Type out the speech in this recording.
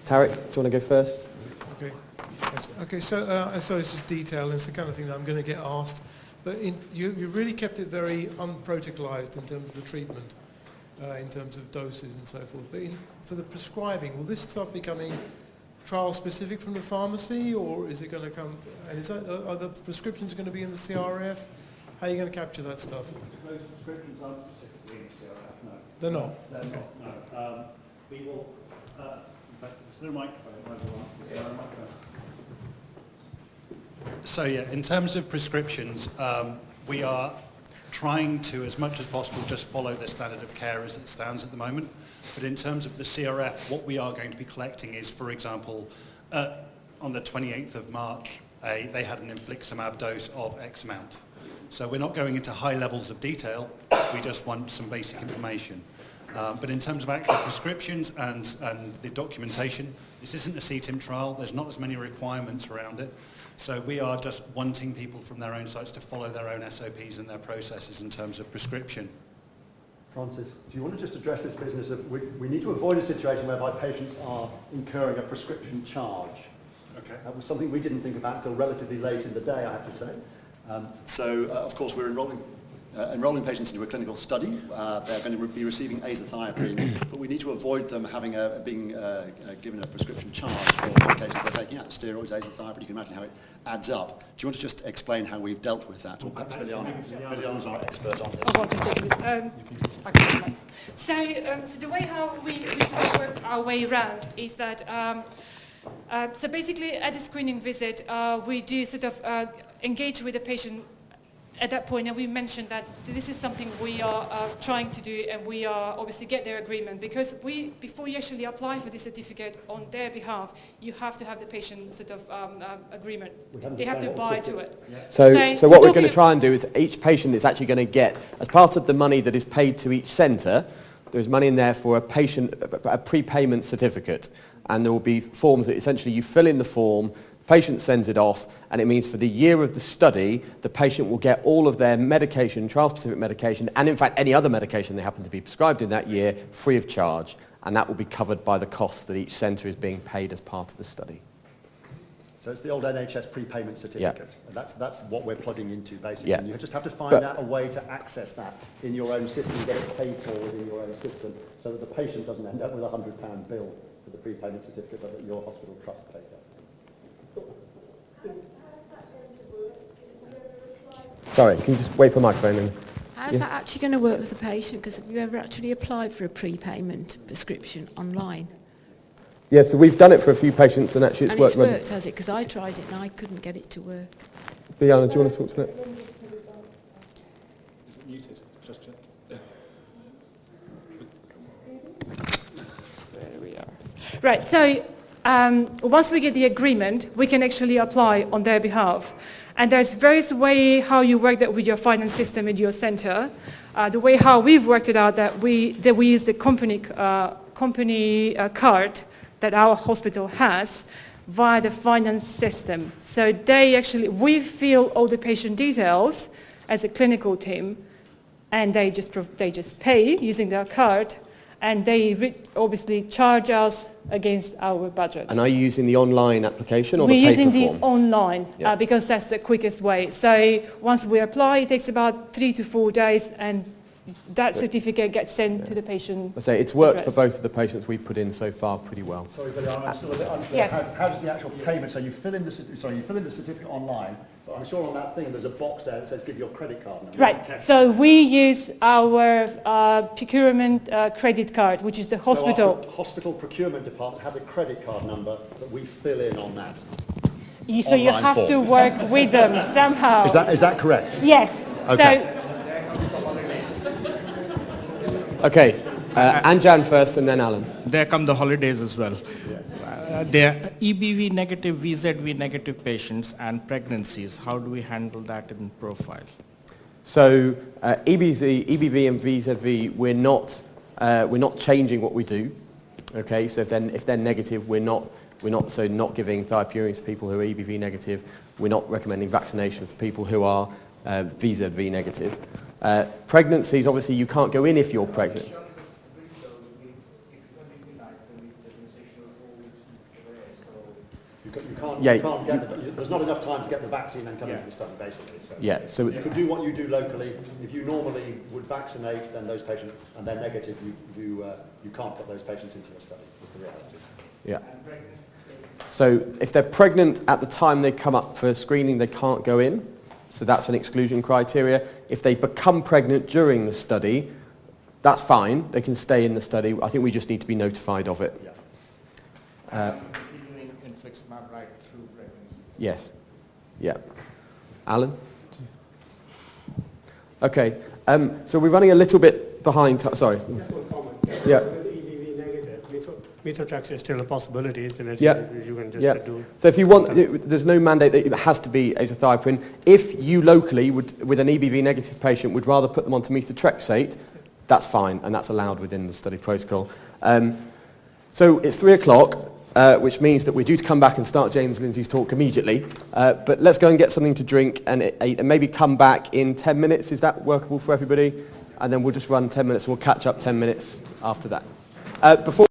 Tarek, do you want to go first? Okay. Thanks. Okay. So this is detail, and it's the kind of thing that I'm going to get asked. But you really kept it very unprotocolized in terms of the treatment, in terms of doses and so forth. But for the prescribing, will this stuff becoming trial specific from the pharmacy, or is it going to come? And are the prescriptions going to be in the CRF? How are you going to capture that stuff? Those prescriptions aren't specifically in the CRF, no. They're not? They're okay. not, no. We will, in fact, is there a microphone? Is there a microphone? So yeah, in terms of prescriptions, we are trying to, as much as possible, just follow the standard of care as it stands at the moment. But in terms of the CRF, what we are going to be collecting is, for example, on the 28th of March, they had an infliximab dose of X amount. So we're not going into high levels of detail, we just want some basic information. But in terms of actual prescriptions and the documentation, this isn't a CTIM trial, there's not as many requirements around it. So we are just wanting people from their own sites to follow their own SOPs and their processes in terms of prescription. Francis, do you want to just address this business of we need to avoid a situation whereby patients are incurring a prescription charge? Okay. That was something we didn't think about until relatively late in the day, I have to say. Of course, we're enrolling patients into a clinical study. They're going to be receiving azathioprine, but we need to avoid them having being given a prescription charge for medications they're taking out. Steroids, azathioprine, you can imagine how it adds up. Do you want to just explain how we've dealt with that? Or perhaps Biljana's our expert on this. So the way how we sort of work our way around is that, so basically at the screening visit, we do sort of engage with the patient at that point, and we mentioned that this is something we are trying to do, and we are obviously get their agreement, because before you actually apply for this certificate on their behalf, you have to have the patient sort of agreement. They have to buy to it. Yeah. So what we're going to try and do is each patient is actually going to get, as part of the money that is paid to each centre, there's money in there for a prepayment certificate, and there will be forms that essentially you fill in the form, patient sends it off, and it means for the year of the study, the patient will get all of their medication, trial-specific medication, and in fact any other medication they happen to be prescribed in that year, free of charge, and that will be covered by the costs that each centre is being paid as part of the study. So it's the old NHS prepayment certificate, and that's what we're plugging into basically. Yeah. And you just have to find out a way to access that in your own system, get it paid for within your own system, so that the patient doesn't end up with a £100 bill for the prepayment certificate that your hospital trust pays for. Sorry, can you just wait for the microphone? How's that actually going to work with the patient? Because have you ever actually applied for a prepayment prescription online? Yes, so we've done it for a few patients, and actually it's worked. And it's worked, has it? Because I tried it and I couldn't get it to work. Biljana, do you want to talk to that? Is it muted? Just check. There we are. Right, so once we get the agreement, we can actually apply on their behalf. And there's various ways how you work that with your finance system in your center. The way how we've worked it out that we use the company card that our hospital has via the finance system. So we fill all the patient details as a clinical team, and they just pay using their card, and they obviously charge us against our budget. And are you using the online application or the paper form? We're using the online because that's the quickest way. So once we apply, it takes about 3 to 4 days, and that certificate gets sent to the patient. I say it's worked for both of the patients we've put in so far pretty well. Sorry, Biljana, I'm still a bit unclear. Yes. How does the actual payment? So you fill in the certificate online, but I'm sure on that thing there's a box there that says give your credit card number. Right. So we use our procurement credit card, which is the hospital. So our hospital procurement department has a credit card number that we fill in on that. So you have to work with them somehow. Is that correct? Yes. Okay. Okay, Anjan first and then Alan. There come the holidays as well. There are EBV negative, VZV negative patients and pregnancies. How do we handle that in profile? So EBV and VZV, we're not changing what we do. Okay, so if they're negative, we're not giving thiopurines to people who are EBV negative. We're not recommending vaccination for people who are VZV negative. Pregnancies, obviously you can't go in if you're pregnant. Yeah, you can't get there's not enough time to get the vaccine and come into the study, basically. So Yeah, so you could do what you do locally. If you normally would vaccinate, then those patients, and they're negative, you can't put those patients into your study, is the reality. yeah. So if they're pregnant at the time they come up for screening, they can't go in. So that's an exclusion criteria. If they become pregnant during the study, that's fine. They can stay in the study. I think we just need to be notified of it. Yeah. Continuing infliximab right through pregnancy. Yes. Yeah. Alan? Okay. So we're running a little bit behind. Sorry. Just one comment. Yeah. With EBV negative, methotrexate is still a possibility, isn't it? Yeah. You can just Yeah. do. So if you want, there's no mandate that it has to be azathioprine. If you locally, with an EBV negative patient, would rather put them onto methotrexate, that's fine, and that's allowed within the study protocol. So it's 3 o'clock, which means that we're due to come back and start James Lindsay's talk immediately. But let's go and get something to drink and maybe come back in 10 minutes. Is that workable for everybody? And then we'll just run 10 minutes and we'll catch up 10 minutes after that. Before